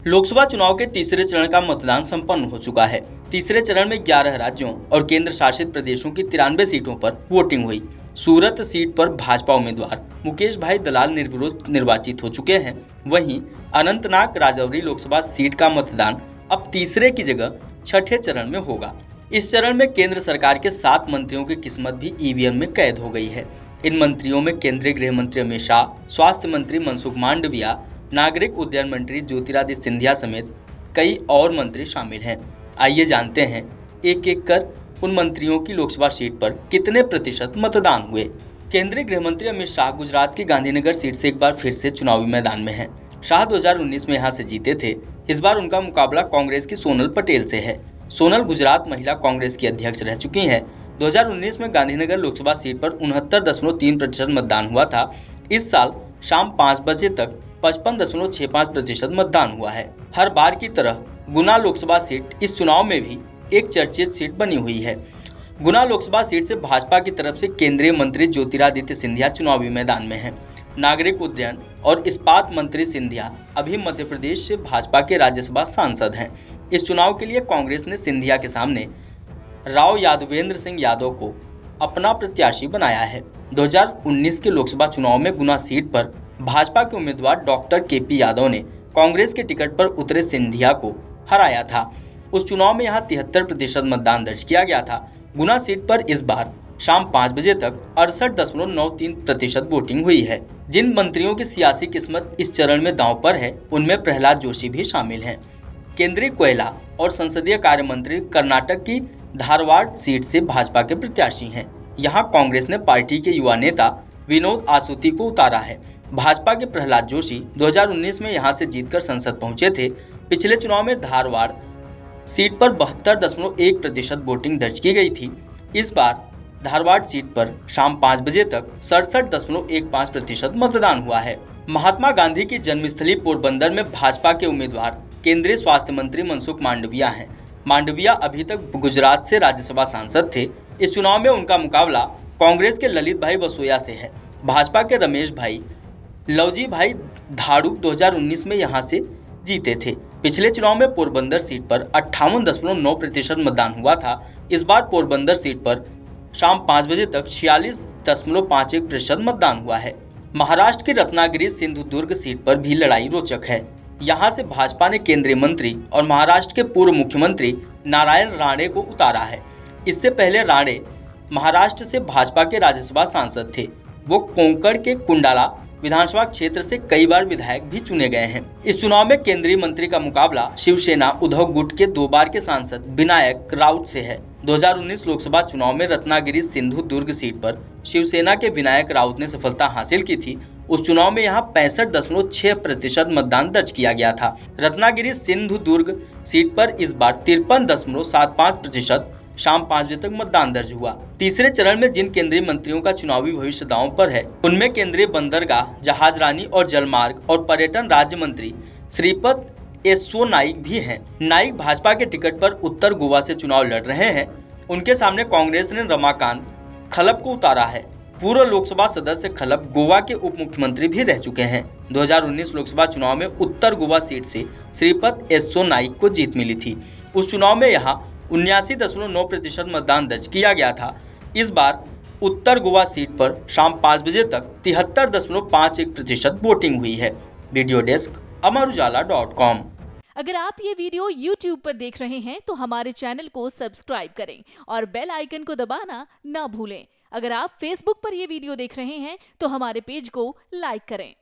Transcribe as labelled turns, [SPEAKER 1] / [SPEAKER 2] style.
[SPEAKER 1] लोकसभा चुनाव के तीसरे चरण का मतदान संपन्न हो चुका है। तीसरे चरण में 11 राज्यों और केंद्र शासित प्रदेशों की 93 सीटों पर वोटिंग हुई। सूरत सीट पर भाजपा उम्मीदवार मुकेश भाई दलाल निर्विरोध निर्वाचित हो चुके हैं। वहीं अनंतनाग राजौरी लोकसभा सीट का मतदान अब तीसरे की जगह छठे चरण में होगा। इस चरण में केंद्र सरकार के 7 मंत्रियों की किस्मत भी ईवीएम में कैद हो गई है। इन मंत्रियों में केंद्रीय गृह मंत्री अमित शाह, स्वास्थ्य मंत्री मनसुख मांडविया, नागरिक उड्डयन मंत्री ज्योतिरादित्य सिंधिया समेत कई और मंत्री शामिल हैं। आइए जानते हैं एक एक कर उन मंत्रियों की लोकसभा सीट पर कितने प्रतिशत मतदान हुए। केंद्रीय गृह मंत्री अमित शाह गुजरात की गांधीनगर सीट से एक बार फिर से चुनावी मैदान में हैं। शाह 2019 में यहां से जीते थे। इस बार उनका मुकाबला कांग्रेस की सोनल पटेल से है। सोनल गुजरात महिला कांग्रेस की अध्यक्ष रह चुकी हैं। 2019 में गांधीनगर लोकसभा सीट पर 69.3% मतदान हुआ था। इस साल शाम 5 बजे तक 55.65% मतदान हुआ है। हर बार की तरह गुना लोकसभा सीट इस चुनाव में भी एक चर्चित सीट बनी हुई है। गुना लोकसभा सीट से भाजपा की तरफ से केंद्रीय मंत्री ज्योतिरादित्य सिंधिया चुनावी मैदान में हैं। नागरिक उड्डयन और इस्पात मंत्री सिंधिया अभी मध्य प्रदेश से भाजपा के राज्यसभा सांसद हैं। इस चुनाव के लिए कांग्रेस ने सिंधिया के सामने राव यादवेंद्र सिंह यादव को अपना प्रत्याशी बनाया है। 2019 के लोकसभा चुनाव में गुना सीट पर भाजपा के उम्मीदवार डॉक्टर केपी यादव ने कांग्रेस के टिकट पर उतरे सिंधिया को हराया था। उस चुनाव में यहां 73% मतदान दर्ज किया गया था। गुना सीट पर इस बार शाम 5 बजे तक 68.93% वोटिंग हुई है। जिन मंत्रियों की सियासी किस्मत इस चरण में दांव पर है, उनमें प्रहलाद जोशी भी शामिल हैं। केंद्रीय कोयला और संसदीय कार्य मंत्री कर्नाटक की धारवाड़ सीट से भाजपा के प्रत्याशी हैं। यहाँ कांग्रेस ने पार्टी के युवा नेता विनोद आसूती को उतारा है। भाजपा के प्रहलाद जोशी 2019 में यहां से जीतकर संसद पहुंचे थे। पिछले चुनाव में धारवाड़ सीट पर 72.1% वोटिंग दर्ज की गई थी। इस बार धारवाड़ सीट पर शाम 5 बजे तक 67.15% मतदान हुआ है। महात्मा गांधी की जन्मस्थली पोरबंदर में भाजपा के उम्मीदवार केंद्रीय स्वास्थ्य मंत्री मनसुख मांडविया हैं। मांडविया अभी तक गुजरात से राज्यसभा सांसद थे। इस चुनाव में उनका मुकाबला कांग्रेस के ललित भाई बसोया से है। भाजपा के रमेश भाई लवजी भाई धाड़ू 2019 में यहां से जीते थे। पिछले चुनाव में पोरबंदर सीट पर 58.9% मतदान हुआ था। इस बार पोरबंदर सीट पर शाम 5 बजे तक 46.51% मतदान हुआ है। महाराष्ट्र की रत्नागिरी सिंधुदुर्ग सीट पर भी लड़ाई रोचक है। यहां से भाजपा ने केंद्रीय मंत्री और महाराष्ट्र के पूर्व मुख्यमंत्री नारायण राणे को उतारा है। इससे पहले राणे महाराष्ट्र से भाजपा के राज्यसभा सांसद थे। वो कोंकण के कुंडाला विधानसभा क्षेत्र से कई बार विधायक भी चुने गए हैं। इस चुनाव में केंद्रीय मंत्री का मुकाबला शिवसेना उद्धव गुट के 2 बार के सांसद विनायक राउत से है। 2019 लोकसभा चुनाव में रत्नागिरी सिंधुदुर्ग सीट पर शिवसेना के विनायक राउत ने सफलता हासिल की थी। उस चुनाव में यहां 65.6% मतदान दर्ज किया गया था। रत्नागिरी सिंधुदुर्ग सीट पर इस बार 53.75% शाम 5 बजे तक मतदान दर्ज हुआ। तीसरे चरण में जिन केंद्रीय मंत्रियों का चुनावी भविष्य दांव पर है, उनमें केंद्रीय बंदरगाह, जहाजरानी और जलमार्ग और पर्यटन राज्य मंत्री श्रीपद येस्सो नाइक भी हैं। नाइक भाजपा के टिकट पर उत्तर गोवा से चुनाव लड़ रहे हैं। उनके सामने कांग्रेस ने रमाकांत खलप को उतारा है। पूर्व लोकसभा सदस्य खलप गोवा के उप मुख्यमंत्री भी रह चुके हैं। 2019 लोकसभा चुनाव में उत्तर गोवा सीट से श्रीपद येस्सो नाइक को जीत मिली थी। उस चुनाव में यहाँ 79.9% मतदान दर्ज किया गया था। इस बार उत्तर गोवा सीट पर शाम 5 बजे तक 73.51% वोटिंग हुई है। वीडियो डेस्क अमरउजाला.com।
[SPEAKER 2] अगर आप ये वीडियो YouTube पर देख रहे हैं तो हमारे चैनल को सब्सक्राइब करें और बेल आइकन को दबाना ना भूलें। अगर आप Facebook पर ये वीडियो देख रहे हैं तो हमारे पेज को लाइक करें।